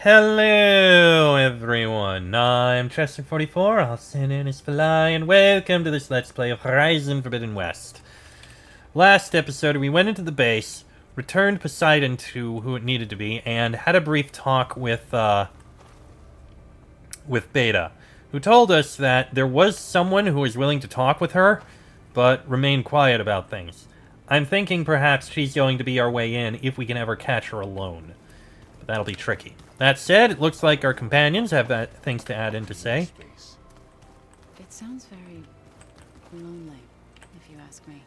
Hello everyone, I'm Chester44, also known as Fly, and welcome to this Let's Play of Horizon Forbidden West. Last episode we went into the base, returned Poseidon to who it needed to be, and had a brief talk with Beta, who told us that there was someone who was willing to talk with her, but remained quiet about things. I'm thinking perhaps she's going to be our way in if we can ever catch her alone. But that'll be tricky. That said, it looks like our companions have things to add in to say. It sounds very lonely, if you ask me.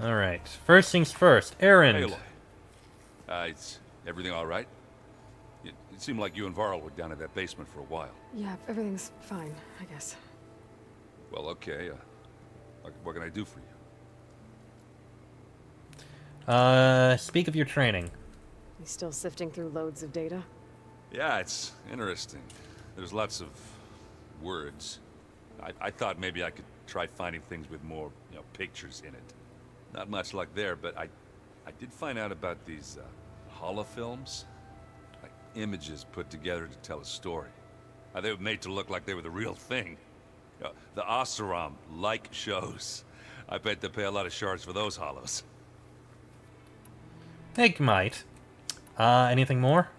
Alright, first things first. Erend. Hey, Aloy. Is everything all right? It seemed like you and Varl were down at that basement for a while. Yeah, everything's fine, I guess. Well, okay. What can I do for you? Speak of your training. You still sifting through loads of data? Yeah, it's interesting. There's lots of words. I thought maybe I could try finding things with more, pictures in it. Not much luck there, but I did find out about these holofilms. Like images put together to tell a story. They were made to look like they were the real thing. The Oseram like shows. I bet they pay a lot of shards for those hollows. They might. Anything more?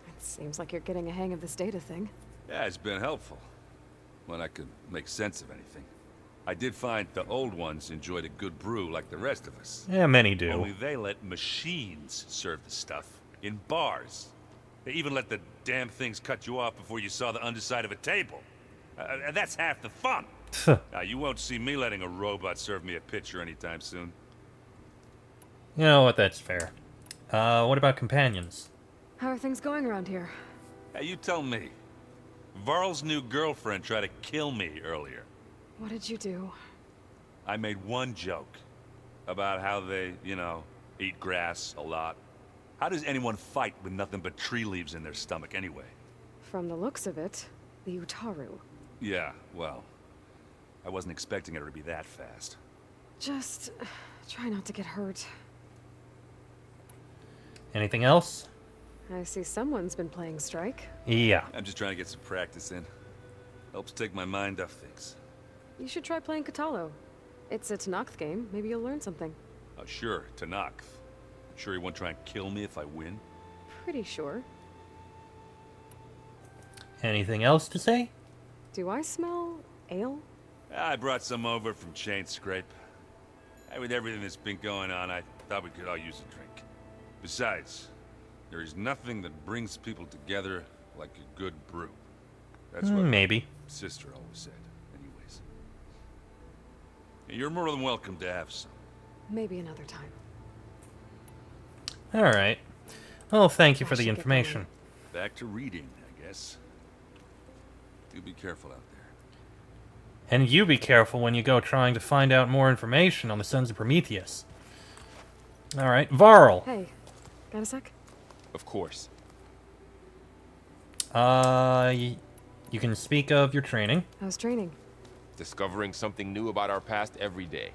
It seems like you're getting a hang of this data thing. Yeah, it's been helpful. When I could make sense of anything. I did find the old ones enjoyed a good brew like the rest of us. Yeah, many do. Only they let machines serve the stuff. In bars. They even let the damn things cut you off before you saw the underside of a table. And that's half the fun. Now, you won't see me letting a robot serve me a pitcher anytime soon. You know what, that's fair. What about companions? How are things going around here? Hey, you tell me. Varl's new girlfriend tried to kill me earlier. What did you do? I made one joke about how they, eat grass a lot. How does anyone fight with nothing but tree leaves in their stomach anyway? From the looks of it, the Utaru. Yeah, well, I wasn't expecting her to be that fast. Just try not to get hurt. Anything else? I see someone's been playing Strike. Yeah. I'm just trying to get some practice in. Helps take my mind off things. You should try playing Katalo. It's a Tenakth game. Maybe you'll learn something. Oh, sure, Tenakth. Sure he won't try and kill me if I win? Pretty sure. Anything else to say? Do I smell ale? I brought some over from Chain Scrape. With everything that's been going on, I thought we could all use a drink. Besides, there is nothing that brings people together like a good brew. That's what Maybe. Sister always said, anyways. You're more than welcome to have some. Maybe another time. Alright. Well, thank you I for the should get information. Back to reading, I guess. Do be careful out there. And you be careful when you go trying to find out more information on the Sons of Prometheus. Alright, Varl. Hey, got a sec? Of course. You can speak of your training. How's training? Discovering something new about our past every day.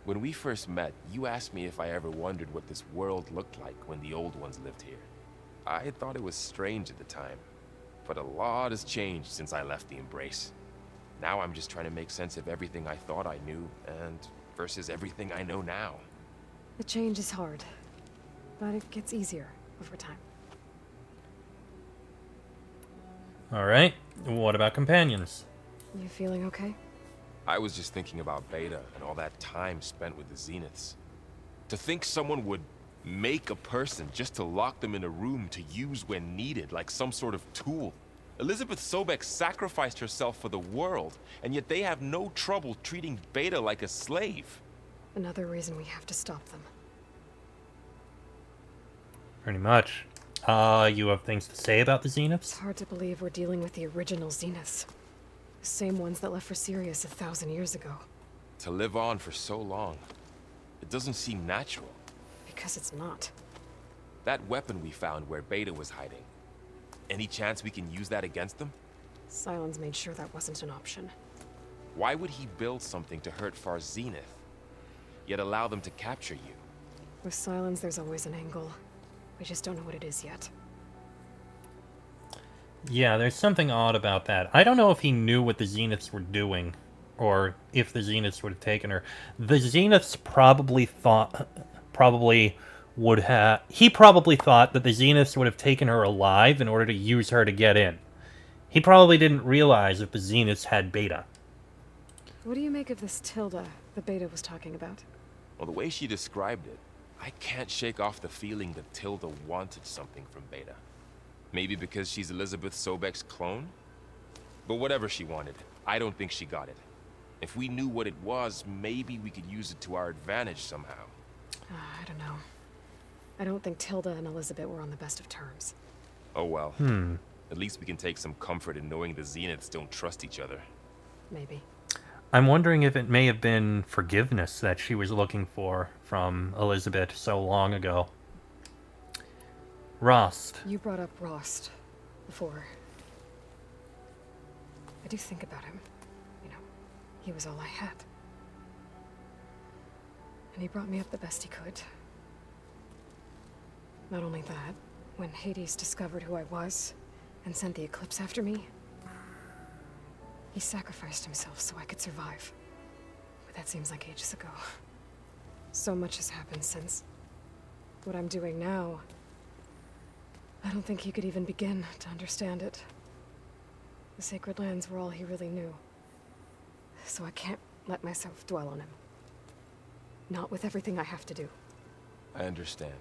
When we first met, you asked me if I ever wondered what this world looked like when the old ones lived here. I thought it was strange at the time, but a lot has changed since I left the Embrace. Now I'm just trying to make sense of everything I thought I knew, and versus everything I know now. The change is hard, but it gets easier over time. Alright. What about companions? You feeling okay? I was just thinking about Beta and all that time spent with the Zeniths. To think someone would make a person just to lock them in a room to use when needed, like some sort of tool. Elizabeth Sobek sacrificed herself for the world, and yet they have no trouble treating Beta like a slave. Another reason we have to stop them. Pretty much. You have things to say about the It's Zeniths? hard to believe we're dealing with the original Zeniths. The same ones that left for Sirius 1,000 years ago. To live on for so long, it doesn't seem natural. Because it's not. That weapon we found where Beta was hiding, any chance we can use that against them? Sylens made sure that wasn't an option. Why would he build something to hurt Far Zenith, yet allow them to capture you? With Sylens, there's always an angle. We just don't know what it is yet. Yeah, there's something odd about that. I don't know if he knew what the Zeniths were doing, or if the Zeniths would have taken her. The Zeniths probably thought, he probably thought that the Zeniths would have taken her alive in order to use her to get in. He probably didn't realize that the Zeniths had Beta. What do you make of this Tilda the Beta was talking about? Well, the way she described it, I can't shake off the feeling that Tilda wanted something from Beta. Maybe because she's Elizabeth Sobek's clone? But whatever she wanted, I don't think she got it. If we knew what it was, maybe we could use it to our advantage somehow. I don't know. I don't think Tilda and Elizabeth were on the best of terms. Oh well. At least we can take some comfort in knowing the Zeniths don't trust each other. Maybe. I'm wondering if it may have been forgiveness that she was looking for from Elizabeth so long ago. Rost. You brought up Rost before. I do think about him. You know, he was all I had. And he brought me up the best he could. Not only that, when Hades discovered who I was and sent the Eclipse after me, he sacrificed himself so I could survive. But that seems like ages ago. So much has happened since. What I'm doing now, I don't think he could even begin to understand it. The Sacred Lands were all he really knew. So I can't let myself dwell on him. Not with everything I have to do. I understand.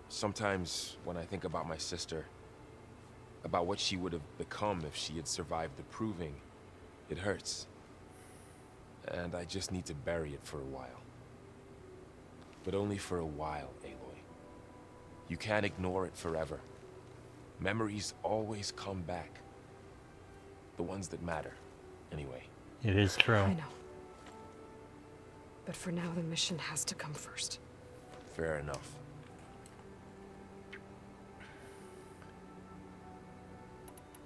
Sometimes, when I think about my sister, about what she would have become if she had survived the Proving, it hurts. And I just need to bury it for a while. But only for a while, Aloy. You can't ignore it forever. Memories always come back. The ones that matter, anyway. It is true. I know. But for now, the mission has to come first. Fair enough.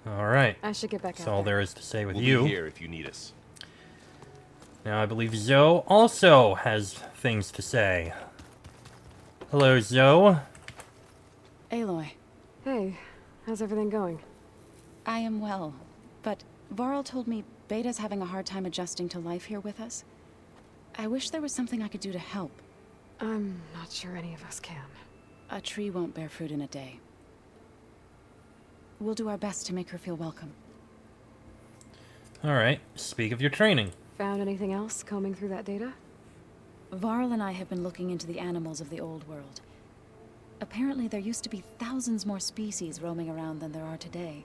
Alright. I should get back That's out all there. there is to say with We'll you. be here if you need us. Now I believe Zoe also has things to say. Hello, Zoe. Aloy, Hey, how's everything going? I am well, but Varl told me Beta's having a hard time adjusting to life here with us. I wish there was something I could do to help. I'm not sure any of us can. A tree won't bear fruit in a day. We'll do our best to make her feel welcome. Alright, speak of your training. Found anything else combing through that data? Varl and I have been looking into the animals of the old world. Apparently there used to be thousands more species roaming around than there are today.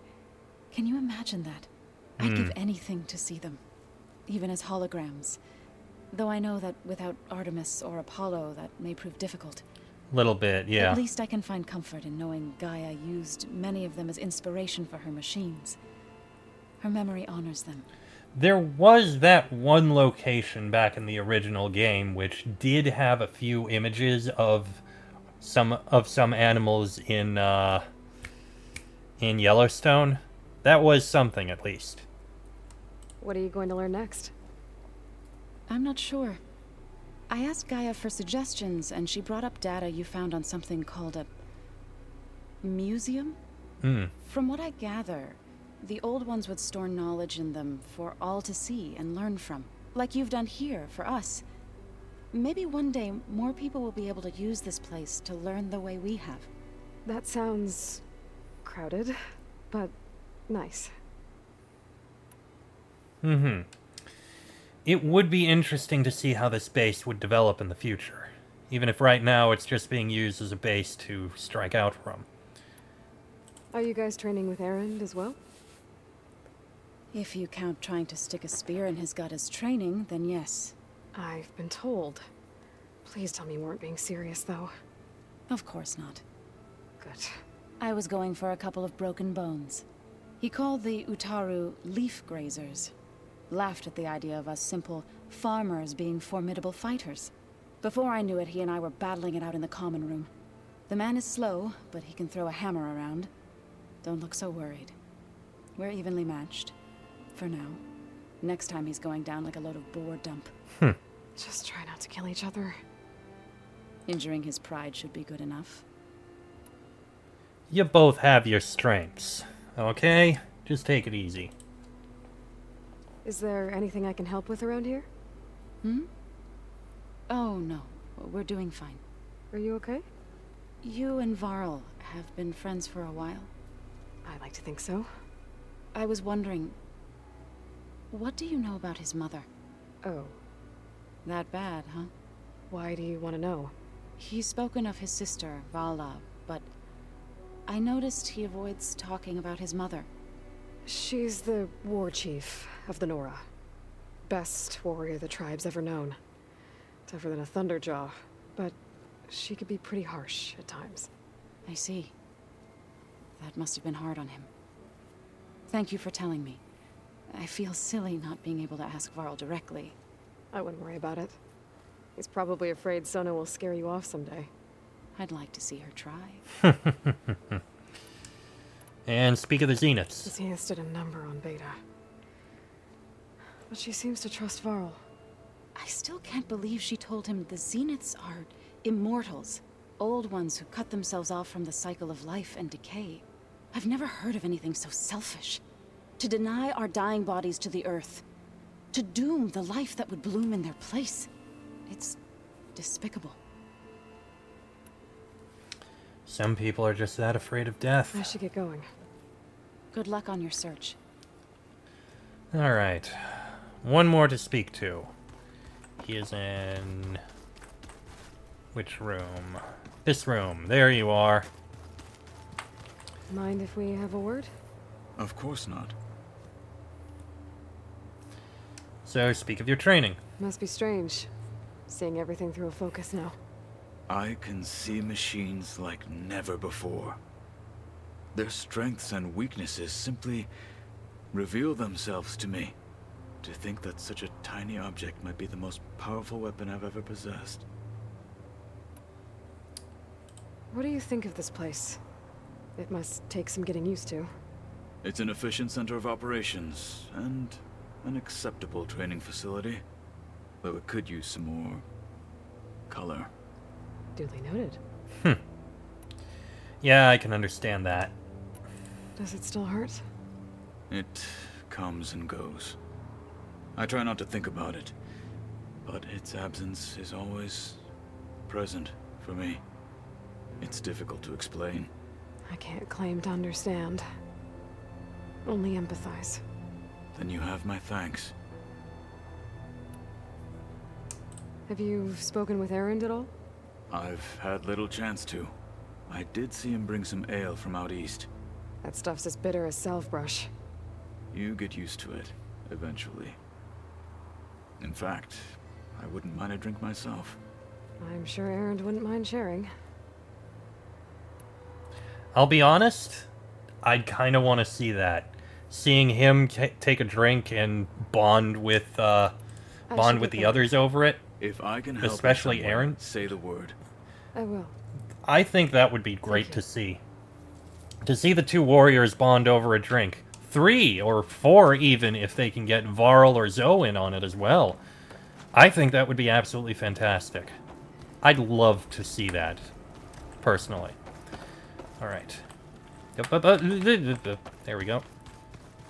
Can you imagine that? I'd give anything to see them, even as holograms. Though I know that without Artemis or Apollo, that may prove difficult. Little bit, yeah. At least I can find comfort in knowing Gaia used many of them as inspiration for her machines. Her memory honors them. There was that one location back in the original game which did have a few images of some animals in Yellowstone. That was something, at least. What are you going to learn next? I'm not sure. I asked Gaia for suggestions, and she brought up data you found on something called a museum? From what I gather, the old ones would store knowledge in them for all to see and learn from, like you've done here for us. Maybe one day more people will be able to use this place to learn the way we have. That sounds crowded, but nice. It would be interesting to see how this base would develop in the future, even if right now it's just being used as a base to strike out from. Are you guys training with Erend as well? If you count trying to stick a spear in his gut as training, then yes. I've been told. Please tell me you weren't being serious, though. Of course not. Good. I was going for a couple of broken bones. He called the Utaru leaf grazers. Laughed at the idea of us simple farmers being formidable fighters. Before I knew it, he and I were battling it out in the common room. The man is slow, but he can throw a hammer around. Don't look so worried. We're evenly matched. For now. Next time he's going down like a load of boar dump. Just try not to kill each other. Injuring his pride should be good enough. You both have your strengths, okay? Just take it easy. Is there anything I can help with around here? Oh, no. We're doing fine. Are you okay? You and Varl have been friends for a while. I like to think so. I was wondering, what do you know about his mother? Oh, That bad, huh? why do you want to know? He's spoken of his sister, Vala, but I noticed he avoids talking about his mother. She's the war chief of the Nora. Best warrior the tribe's ever known. Tougher than a Thunderjaw, but she could be pretty harsh at times. I see. That must have been hard on him. Thank you for telling me. I feel silly not being able to ask Varl directly. I wouldn't worry about it. He's probably afraid Sona will scare you off someday. I'd like to see her try. And speak of the Zeniths. Zenith did a number on Beta. But she seems to trust Varl. I still can't believe she told him the Zeniths are immortals. Old ones who cut themselves off from the cycle of life and decay. I've never heard of anything so selfish. To deny our dying bodies to the earth. To doom the life that would bloom in their place. It's despicable. Some people are just that afraid of death. I should get going. Good luck on your search. Alright. One more to speak to. He is in... which room? This room. There you are. Mind if we have a word? Of course not. So, speak of your training. Must be strange. Seeing everything through a focus now. I can see machines like never before. Their strengths and weaknesses simply reveal themselves to me. To think that such a tiny object might be the most powerful weapon I've ever possessed. What do you think of this place? It must take some getting used to. It's an efficient center of operations, and an acceptable training facility. Though it could use some more color. Duly noted. Yeah, I can understand that. Does it still hurt? It comes and goes. I try not to think about it, but its absence is always present for me. It's difficult to explain. I can't claim to understand. Only empathize. Then you have my thanks. Have you spoken with Erend at all? I've had little chance to. I did see him bring some ale from out east. That stuff's as bitter as salve-brush. You get used to it, eventually. In fact, I wouldn't mind a drink myself. I'm sure Erend wouldn't mind sharing. I'll be honest, I'd kind of want to see that. Seeing him take a drink and bond with the others over it. If I can help you Especially somewhere, Aaron? say the word. I will. I think that would be great you. to see. To see the two warriors bond over a drink. 3 or 4 even, if they can get Varl or Zoe in on it as well. I think that would be absolutely fantastic. I'd love to see that, personally. Alright. There we go.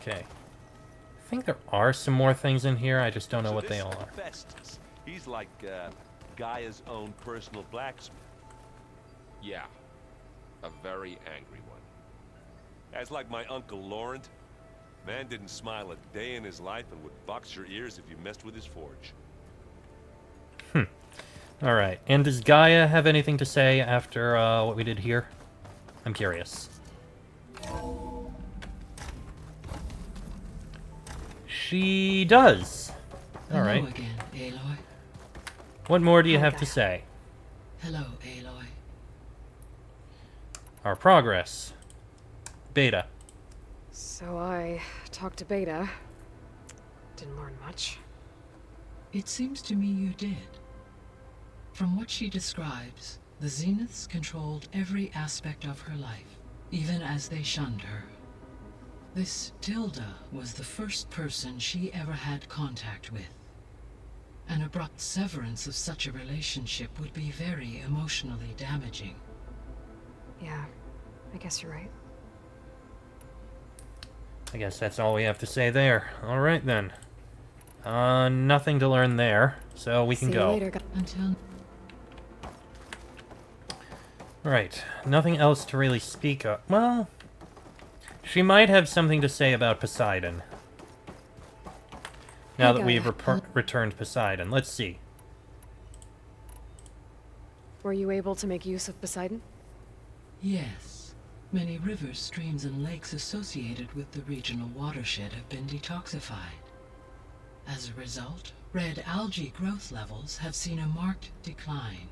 Okay. I think there are some more things in here, I just don't know what they all are. Festus. He's like Gaia's own personal blacksmith. Yeah. A very angry one. That's like my Uncle Laurent. Man didn't smile a day in his life and would box your ears if you messed with his forge. Alright, and does Gaia have anything to say after what we did here? I'm curious. She does. Alright. Hello again, Aloy. What more do you Hi, have to Gaia. say? Hello, Aloy. Our progress. Beta. So I talked to Beta. Didn't learn much. It seems to me you did. From what she describes, the Zeniths controlled every aspect of her life, even as they shunned her. This Tilda was the first person she ever had contact with. An abrupt severance of such a relationship would be very emotionally damaging. Yeah. I guess you're right. I guess that's all we have to say there. Alright then. Nothing to learn there, so we can See you go. later, Until Right, nothing else to really speak of. Well, she might have something to say about Poseidon. Now that we've returned Poseidon. Let's see. Were you able to make use of Poseidon? yes, many rivers, streams, and lakes associated with the regional watershed have been detoxified. As a result, red algae growth levels have seen a marked decline.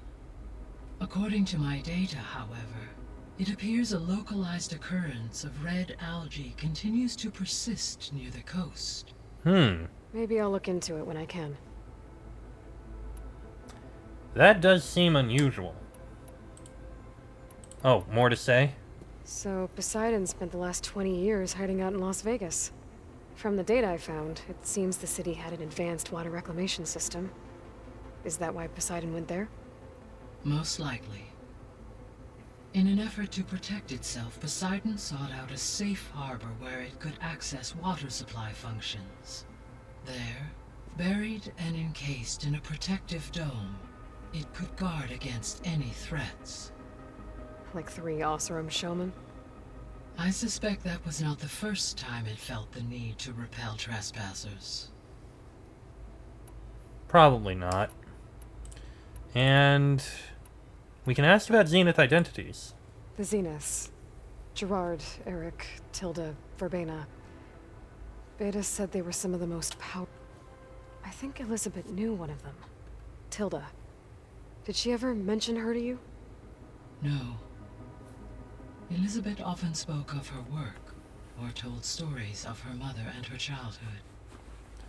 According to my data, however, it appears a localized occurrence of red algae continues to persist near the coast. Maybe I'll look into it when I can. That does seem unusual. Oh, more to say? So, Poseidon spent the last 20 years hiding out in Las Vegas. From the data I found, it seems the city had an advanced water reclamation system. Is that why Poseidon went there? Most likely. In an effort to protect itself, Poseidon sought out a safe harbor where it could access water supply functions. There, buried and encased in a protective dome, it could guard against any threats. Like 3 Oseram showmen? I suspect that was not the first time it felt the need to repel trespassers. Probably not. And we can ask about Zenith identities. The Zeniths. Gerard, Eric, Tilda, Verbena. Beta said they were some of the most I think Elizabeth knew one of them. Tilda. Did she ever mention her to you? No. Elizabeth often spoke of her work, or told stories of her mother and her childhood.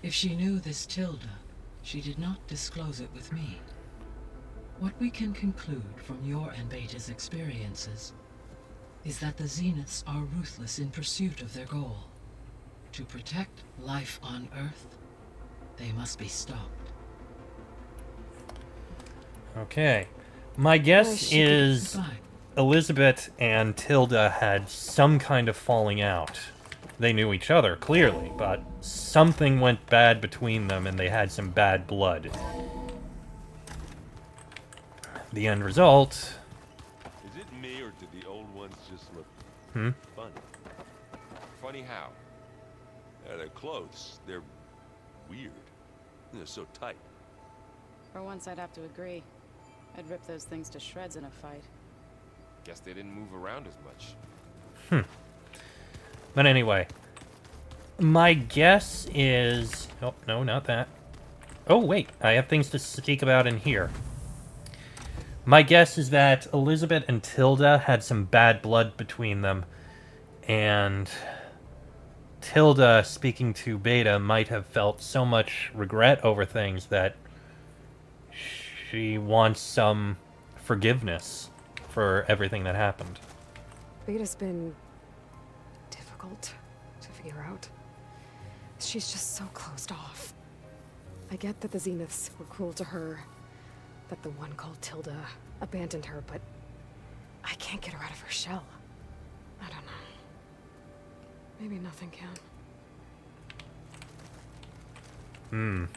If she knew this Tilda, she did not disclose it with me. What we can conclude from your and Beta's experiences is that the Zeniths are ruthless in pursuit of their goal. To protect life on Earth, they must be stopped. Okay. My guess is Goodbye. Elizabeth and Tilda had some kind of falling out. They knew each other, clearly, but something went bad between them and they had some bad blood. The end result... Is it me, or did the old ones just look funny? Funny how? Their clothes, they're weird. They're so tight. For once, I'd have to agree. I'd rip those things to shreds in a fight. Guess they didn't move around as much. But anyway, my guess is... Oh, no, not that. Oh, wait, I have things to speak about in here. My guess is that Elizabeth and Tilda had some bad blood between them, and Tilda, speaking to Beta, might have felt so much regret over things that she wants some forgiveness for everything that happened. Beta's been difficult to figure out. She's just so closed off. I get that the Zeniths were cruel to her, that the one called Tilda abandoned her, but I can't get her out of her shell. I don't know. Maybe nothing can.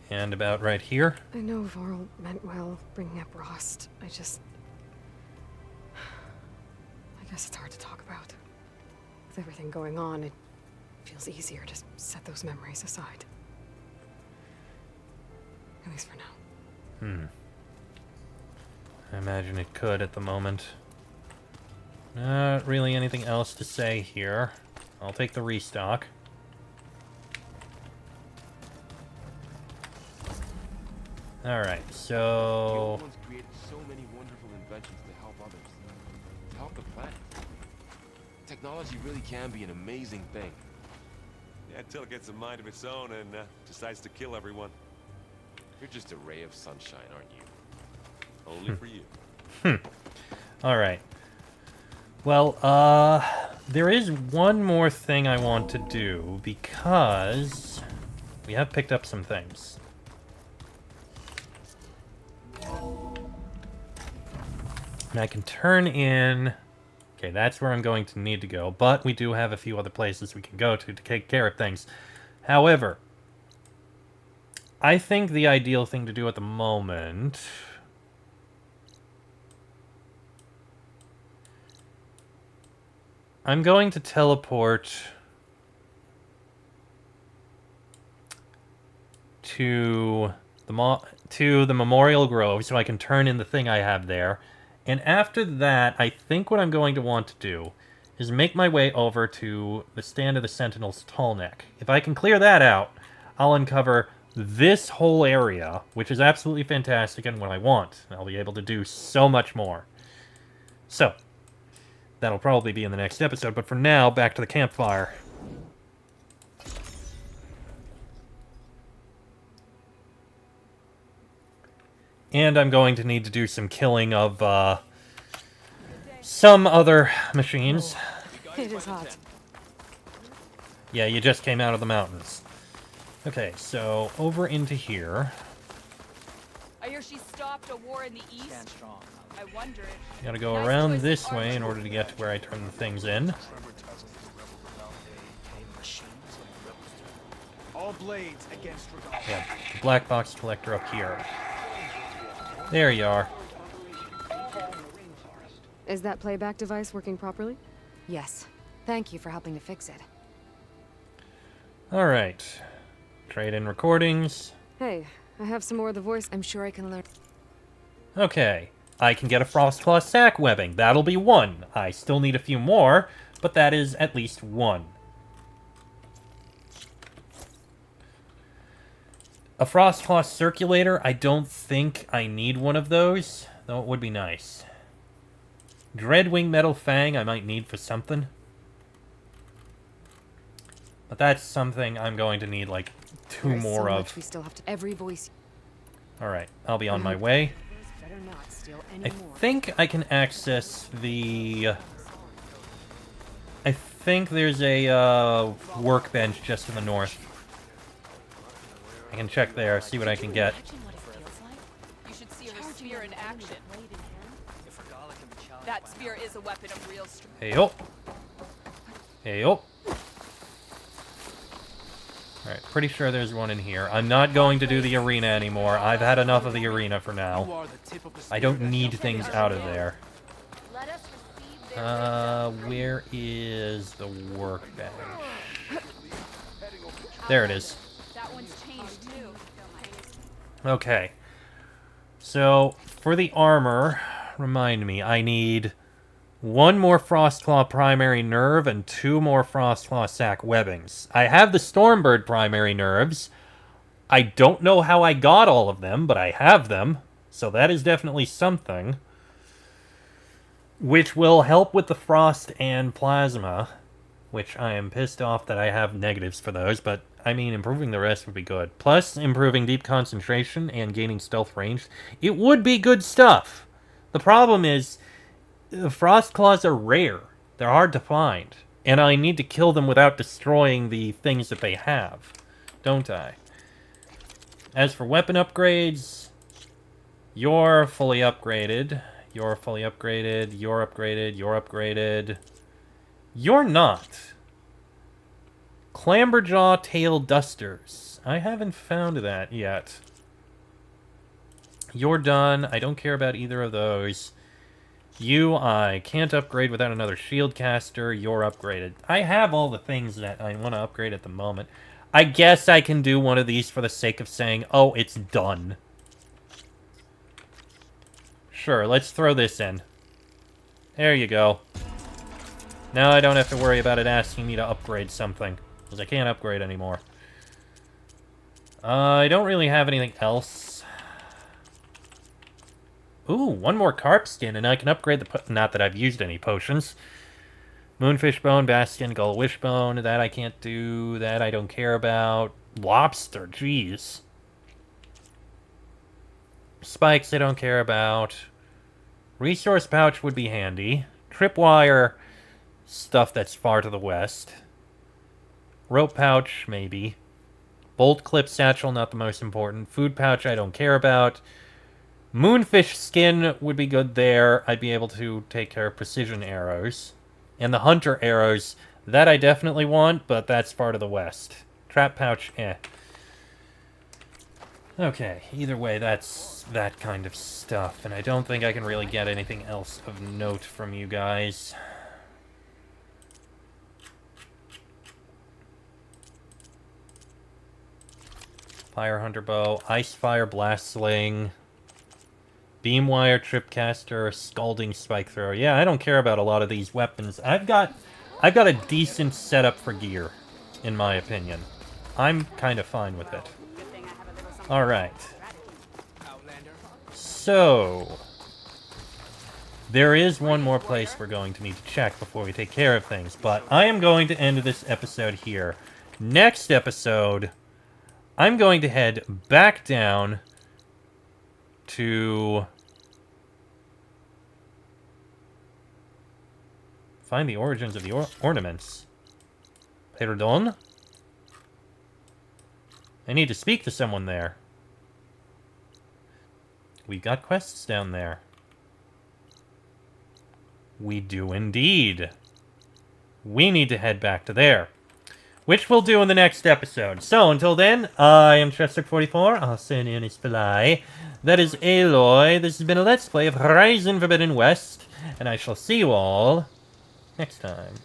And about right here. I know Varl meant well bringing up Rost. I guess it's hard to talk about. With everything going on, it feels easier to set those memories aside. At least for now. I imagine it could at the moment. Not really anything else to say here. I'll take the restock. Alright, The so... old ones created so many wonderful inventions to help others. To help the planet. Technology really can be an amazing thing. Yeah, until it gets a mind of its own and decides to kill everyone. You're just a ray of sunshine, aren't you? Only for you. Alright. Well, there is one more thing I want to do, because we have picked up some things. And I can turn in... Okay, that's where I'm going to need to go, but we do have a few other places we can go to take care of things. However, I think the ideal thing to do at the moment... I'm going to teleport to the Memorial Grove so I can turn in the thing I have there. And after that, I think what I'm going to want to do is make my way over to the Stand of the Sentinel's Tallneck. If I can clear that out, I'll uncover this whole area, which is absolutely fantastic and what I want. I'll be able to do so much more. So, that'll probably be in the next episode, but for now, back to the campfire. And I'm going to need to do some killing of, some other machines. It is hot. Yeah, you just came out of the mountains. Okay, so over into here. I hear she stopped a war in the east. I wonder if... Gotta go around this way in order to get to where I turn the things in. All blades against Yeah, the black box collector up here. There you are. Is that playback device working properly? Yes. Thank you for helping to fix it. Alright. Trade in recordings. Hey, I have some more of the voice. I'm sure I can learn. Okay. I can get a Frostclaw sack webbing. That'll be 1. I still need a few more, but that is at least 1. A Frostclaw circulator, I don't think I need one of those, though it would be nice. Dreadwing Metal Fang I might need for something. But that's something I'm going to need, like, 2 more of. We still have to every voice. Alright, I'll be on my way. Better not steal any I more. think I can access the... I think there's a workbench just in the north. I can check there, see what I can get. You should see her spear in action. That spear is a weapon of real strength. Hey-yo. Hey-yo. Alright, pretty sure there's one in here. I'm not going to do the arena anymore. I've had enough of the arena for now. I don't need things out of there. Where is the workbench? There it is. That one's changed too. Okay. So, for the armor, remind me, I need 1 more Frostclaw primary nerve and 2 more Frostclaw sack webbings. I have the Stormbird primary nerves. I don't know how I got all of them, but I have them. So that is definitely something. Which will help with the Frost and Plasma. Which I am pissed off that I have negatives for those, but I mean, improving the rest would be good. Plus, improving deep concentration and gaining stealth range. It would be good stuff. The problem is, the Frostclaws are rare. They're hard to find. And I need to kill them without destroying the things that they have. Don't I? As for weapon upgrades, you're fully upgraded. You're fully upgraded. You're upgraded. You're upgraded. You're not. Clamberjaw Tail Dusters. I haven't found that yet. You're done. I don't care about either of those. You, I can't upgrade without another shield caster. You're upgraded. I have all the things that I want to upgrade at the moment. I guess I can do one of these for the sake of saying, oh, it's done. Sure, let's throw this in. There you go. Now I don't have to worry about it asking me to upgrade something, because I can't upgrade anymore. I don't really have anything else. Ooh, 1 more carp skin, and I can upgrade the... Not that I've used any potions. Moonfish bone, bastion, gull wishbone. That I can't do. That I don't care about. Lobster, jeez. Spikes I don't care about. Resource pouch would be handy. Tripwire, stuff that's far to the west. Rope pouch, maybe. Bolt clip satchel, not the most important. Food pouch I don't care about. Moonfish skin would be good there. I'd be able to take care of precision arrows. And the hunter arrows, that I definitely want, but that's part of the west. Trap pouch, eh. Okay, either way, that's that kind of stuff. And I don't think I can really get anything else of note from you guys. Fire Hunter Bow, Ice Fire Blast Sling, Beamwire Tripcaster, Scalding Spike Thrower. Yeah, I don't care about a lot of these weapons. I've got a decent setup for gear, in my opinion. I'm kind of fine with it. Alright. So, there is one more place we're going to need to check before we take care of things, but I am going to end this episode here. Next episode, I'm going to head back down to find the origins of the ornaments. Perdon? I need to speak to someone there. We've got quests down there. We do indeed. We need to head back to there. Which we'll do in the next episode. So, until then, I am Chester44, also known as Fly. That is Aloy. This has been a Let's Play of Horizon Forbidden West. And I shall see you all next time.